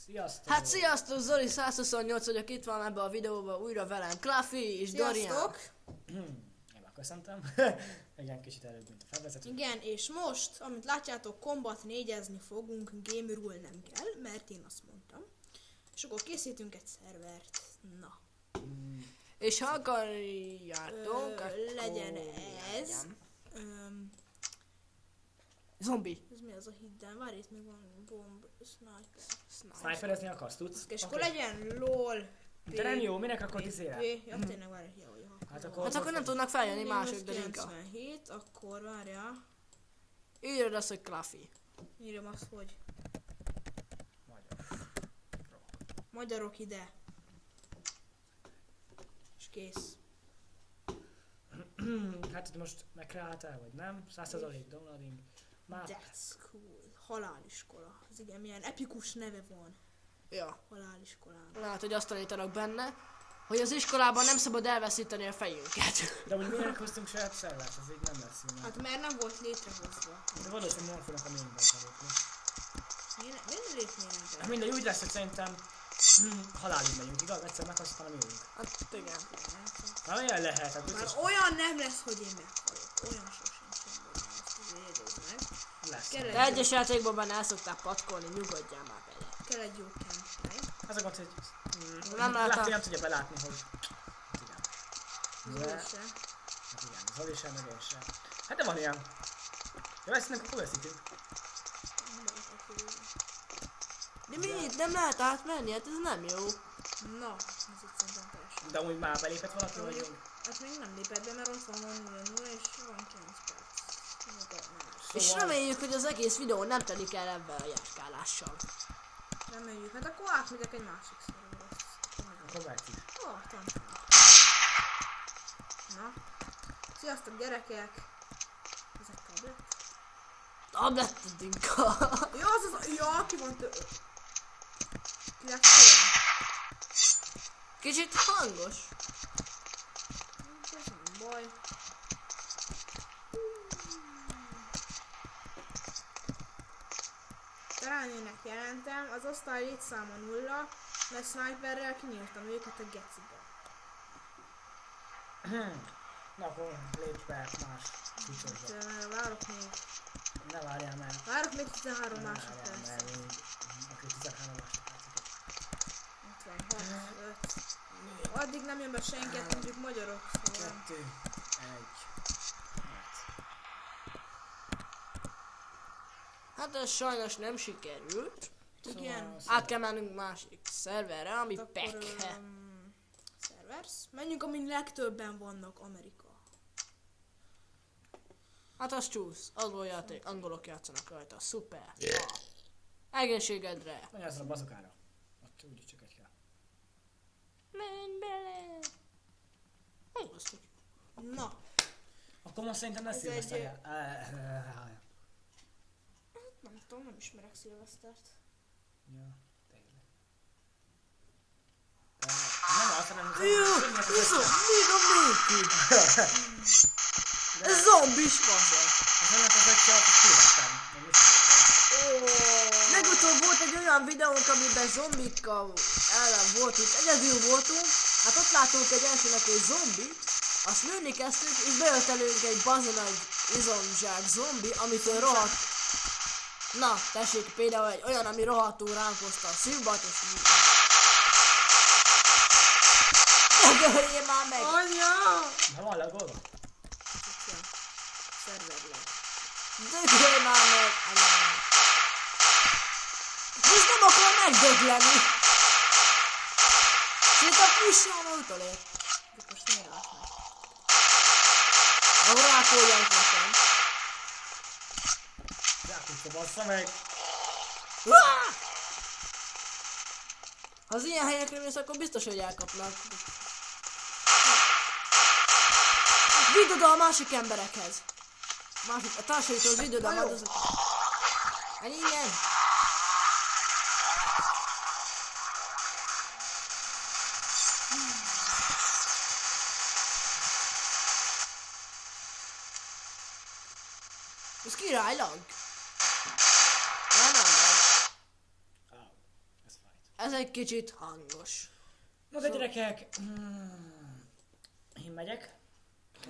Sziasztok! Hát sziasztok, Zoli 128 vagyok, itt van ebbe a videóban újra velem Klafi és Dorian. Sziasztok! Én már köszöntem. Igen, kicsit előbb, mint a felvezető. Igen, és most, amit látjátok, Combat 4-ezni fogunk, Game Rule nem kell, mert én azt mondtam. És akkor készítünk egy szervert. Na. És ha akarjátok, akkor legyen ez. Zombi. Ez mi az a hidden? Várj, itt még van bomb, sniper. Sniperezni akarsz, tudsz? És akkor legyen LOL. De nem jó, minek rakod izére? Ja, tényleg várj, jó. Hát Hát akkor nem tudnak feljönni mások, de inkább. 97, akkor várjál. Írjad azt, hogy Klafi. Írjam azt, hogy Magyar. magyarok ide. És kész. Hát itt most megkreáltál, vagy nem? 100% downloading. Map. That's cool. Haláliskola. Ez igen, milyen epikus neve van. Ja. Haláliskolában. Lehet, hogy azt tanítanak benne, hogy az iskolában nem szabad elveszíteni a fejünket. De hogy minek hoztunk saját szervert, ez így nem lesz jó. Hát mert nem volt létrehozva. De valószínűleg nem fognak a mélyben belépni. Miért nem lépnének Hát be? mindegy, úgy lesz, hogy szerintem halálig megyünk, igaz? Egyszer meghalsz, utána mi jövünk. Hát igen. Hát olyan lehet, hát biztos Már olyan nem lesz, hogy én meghalok. Olyan sosem sem hogy ezt azért érőd meg. lesz. Kell De egyes játékban benne el szokták patkolni, nyugodjál már bele. Kell egy jó campfire. Az a gond, hogy Nem Láfi látom. nem tudja belátni, hogy... Hát igen. Zöld De- se. Hát igen, Zoli sem, meg én sem. Hát de van ilyen. Jó, vesznek, akkor veszítünk. De mi? Nem lehet átmenni? Hát ez nem jó. Na, ez itt szerintem teljesen. De amúgy már belépett valaki, Jó, vagy jó. jó? Hát még nem lépett be, mert ott van 0 és van 9 perc. És reméljük, hogy az egész videó nem telik el ebben a járkálással. Reméljük. Hát akkor átmegyek egy másik szerverre. Akkor mehetsz. Ó, tanulom. Na. Sziasztok gyerekek! Ez egy tablet? Tabletet inkább. Ja, ja, ki van ki lett tőle? Kicsit hangos. Ez nem baj. Terányének jelentem, az osztály létszáma 0, mert sniperrel kinyírtam őket a gecibe. Na akkor lépj be más csúcsosba. Tőle várok még. Ne várjál már. Várok még 13 Ne várjál másodperc. már még. Akkor 13 másodpercet. 56, 5. Addig nem jön be senki, hát mondjuk magyarok, szóval. 2, 1. Hát ez sajnos nem sikerült. Igen. Át kell mennünk másik szerverre, ami Akkor, pekhe. servers. Menjünk, amin legtöbben vannak, Amerika. Hát az csúsz, azból játék, angolok játszanak rajta, szuper. Egészségedre. Menj azra a bazokára. Ott úgyis csak egy kell. Menj bele. Hangoztuk. Na, Akkor most szerintem lesz Ez szilveszterje. nem tudom, nem ismerek szilvesztert. Ja, tényleg. De nem azt, hanem Jó, ez még a méki. Ez zombis van. az ennek az egy csak szilveszter. Nem is Legutóbb volt egy olyan videónk, amiben zombikkal ellen voltunk, egyedül voltunk. Hát ott látunk egy elsőnek egy zombit, azt lőni kezdtük, és bejött előnk egy bazonagy izomzsák zombi, amitől rohadt. Na, tessék, például egy olyan, ami rohadtul ránk hozta a szívbat, és így. Dögöljél már meg! Anya! De van lagolva? Szerverleg. Dögölj már meg! anyám. Most nem akar megdögleni! Szét a pussával utolért. Most miért állt meg? Ahol rákóljunk nekem. Rákutca bassza meg! Uá! Ha az ilyen helyekre mész, akkor biztos, hogy elkapnak. Vidd oda a másik emberekhez. A társaithoz vidd oda, majd azok. Ennyi innen. Ez királylag. Nem. Á, ez fáj. Ez egy kicsit hangos. Na de gyerekek, én megyek.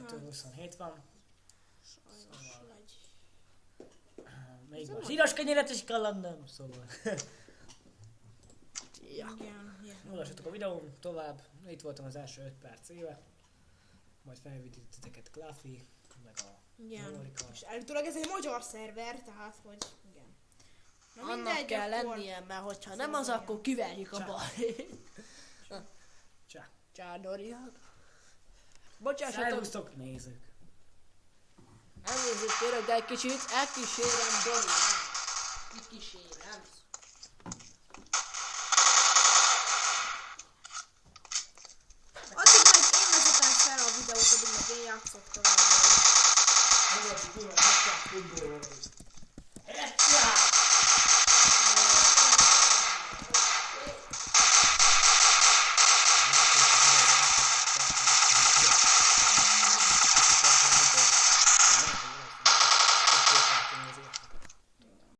2:27 van. Sajnos megy. Még van. Színos kenyeret is kalandom, szóval. Ja. Igen. Mutassatok a videón, tovább. Itt voltam az első 5 perc éve. Majd felvidít titeket Klafi, meg a Igen. Lórika. És állítólag ez egy magyar szerver, tehát hogy igen. Na Annak mindegy, kell akkor- lennie, mert hogyha nem az, akkor kiverjük a Csá. balhét. Csá. Csádori. Bocsássatok, Szervusztok, nézők. elnézést kérek, de egy kicsit elkísérem Doni. Kikísérem.